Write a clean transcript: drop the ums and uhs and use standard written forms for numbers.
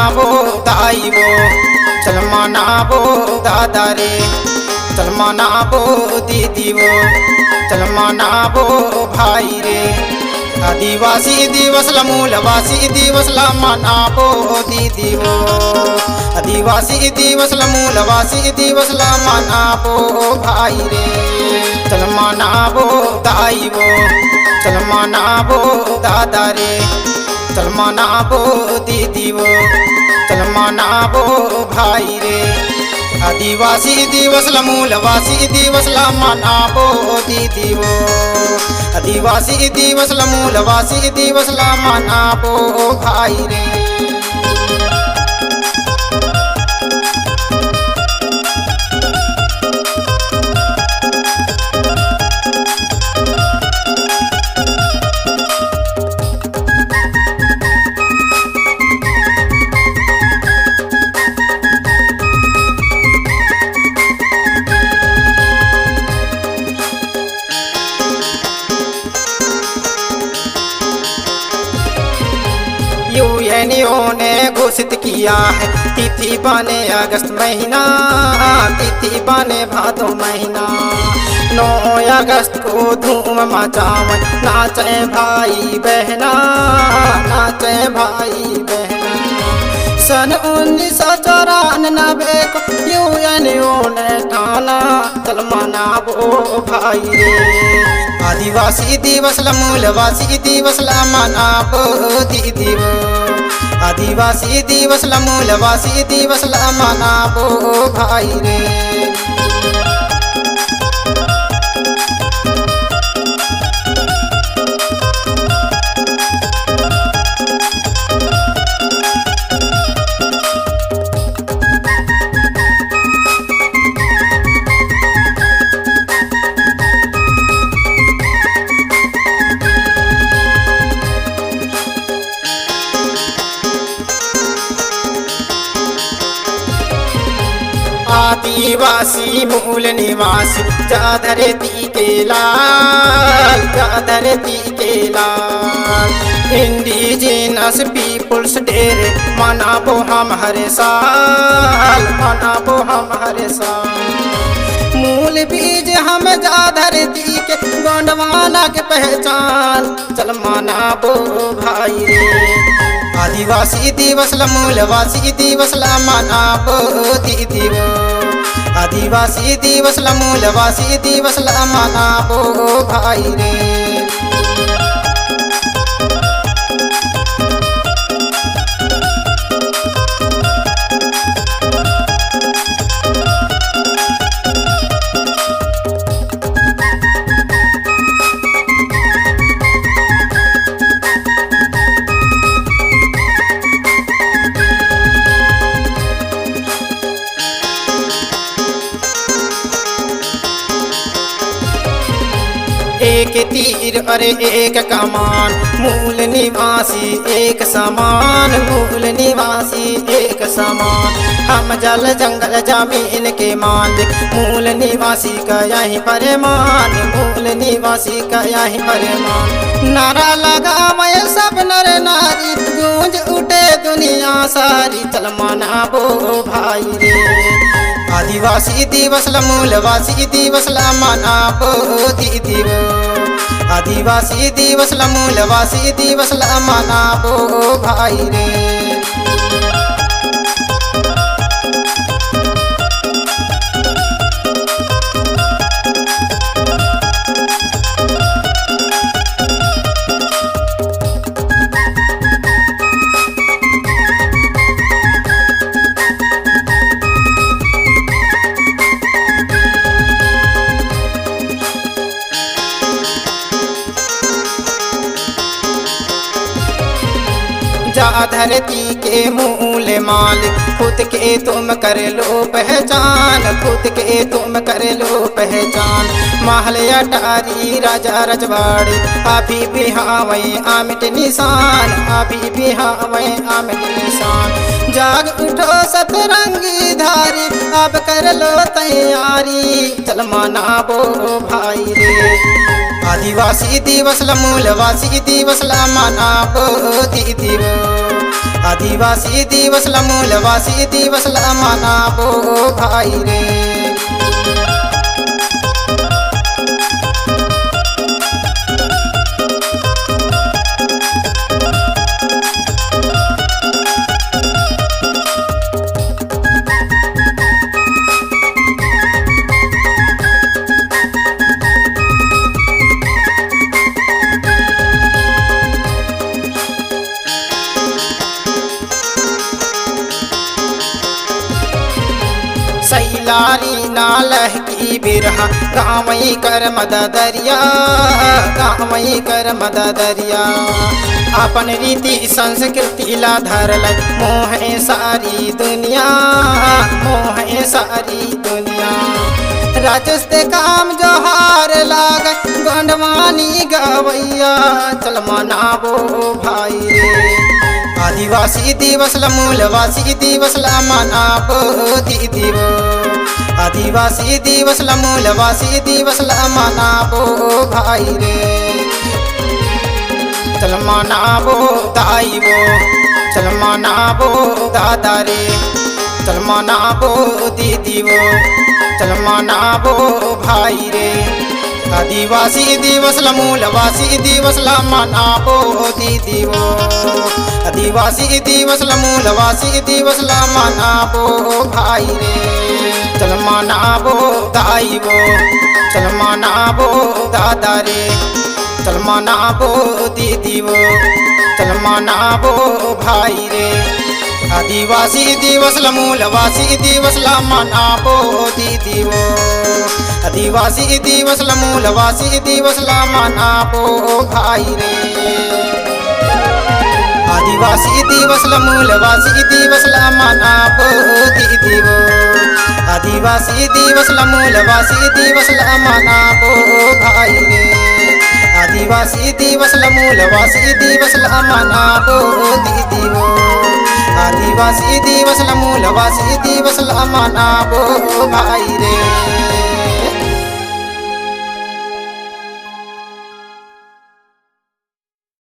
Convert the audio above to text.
मनाबो दाई वो, चल मनाबो दादा रे, चल मनाबो दीदी वो, चल मनाबो भाई रे। आदिवासी दिवस ला मूलवासी दिवस ला मनाबो दीदी वो, आदिवासी दिवस ला मूलवासी दिवस ला मनाबो भाई रे। चल मनाबो दाई वो, चल मनाबो दादा रे, चल मनाबो दीदी वो, चल मनाबो भाई रे। आदिवासी दिवस ला मूलवासी दिवस ला मनाबो दीदी वो, आदिवासी दिवस ला मूलवासी दिवस ला मनाबो भाई रे। यूएनओ ने घोषित किया है तिथि बने अगस्त महीना, तिथि बने भादो महीना। 9 अगस्त को धूम मचावे, नाचे भाई बहना, नाचे भाई बहना। सन 1994 को यूएनओ ने ठाना, चल मनाबो भाई रे। आदिवासी दिवस ला मूलवासी दिवस ला मनाबो दीदी वो, आदिवासी दिवस ला मूलवासी दिवस ला मनाबो भाई रे। आदिवासी मूल निवासी जा धरती के लाल, जा धरती के लाल। इंडिजिनस पीपुल्स डे मनाबो हम हर साल, मनाबो हम हर साल। मूल बीज हम जा धरती के गोंडवाना के पहचान, चल मनाबो भाई रे। आदिवासी दिवस ला मूलवासी दिवस ला मनाबो दीदी वो, आदिवासी दिवस ला मूलवासी दिवस ला मनाबो भाई रे। एक तीर अरे एक कमान, मूल निवासी एक समान, मूल निवासी एक समान। हम जल जंगल जमीन के मालिक, मूल निवासी का यही फरमान, मूल निवासी का यही फरमान। नारा लगा मैं सब नर नारी, गूंज उठे दुनिया सारी, चल मनाबो भाई रे। आदिवासी दिवस ला मूलवासी दिवस ला मनाबो दीदी वो, आदिवासी दिवस ला मूलवासी दिवस ला मनाबो भाई रे। जा धरती के मूल मालिक, खुद के तुम कर लो पहचान, खुद के तुम कर लो पहचान। महल अटारी राजा रजवाड़ी, अभी भी हावे आमिट निशान, अभी भी हावे आमिट निशान। जाग उठो सतरंगी धारी, अब कर लो तैयारी, चल मनाबो भाई रे। आदिवासी दिवस ला मूलवासी दिवस ला मनाबो दीदी वो, आदिवासी दिवस ला मूलवासी दिवस ला मनाबो भाई रे। सैलारी नालह की बिरहा गामई कर मददरिया, गामई कर मददरिया। अपन रीति संस्कृति ला धरल मोहे सारी दुनिया, मोहे सारी दुनिया। राजस्ते काम जोहार लाग गंडवानी गवैया, चल मनाबो भाई रे। आदिवासी दिवस ला मूलवासी दिवस ला मनाबो दीदी वो। आदिवासी दिवस ला मूलवासी दिवस ला मनाबो भाई रे। चल मनाबो दाई वो, चल मनाबो दादा रे। चल मनाबो दीदी वो, चल मनाबो भाई रे। आदिवासी दिवस ला मूलवासी दिवस ला मनाबो दीदी वो। आदिवासी दिवस ला मूलवासी दिवस ला मनाबो भाई रे। चल मनाबो दाई वो, चल मनाबो दादा रे। चल मनाबो दीदी वो, चल मनाबो भाई रे। आदिवासी दिवस ला मूलवासी दिवस ला मनाबो दीदी वो। आदिवासी दिवस ला मूलवासी दिवस ला मनाबो भाई रे। आदिवासी दिवस ला मूलवासी दिवस ला मनाबो दीदी वो। आदिवासी दिवस ला मूलवासी दिवस ला मनाबो भाई रे। आदिवासी दिवस ला मूलवासी दिवस ला मनाबो दीदी वो। आदिवासी दिवस ला मूलवासी दिवस ला मनाबो भाई रे।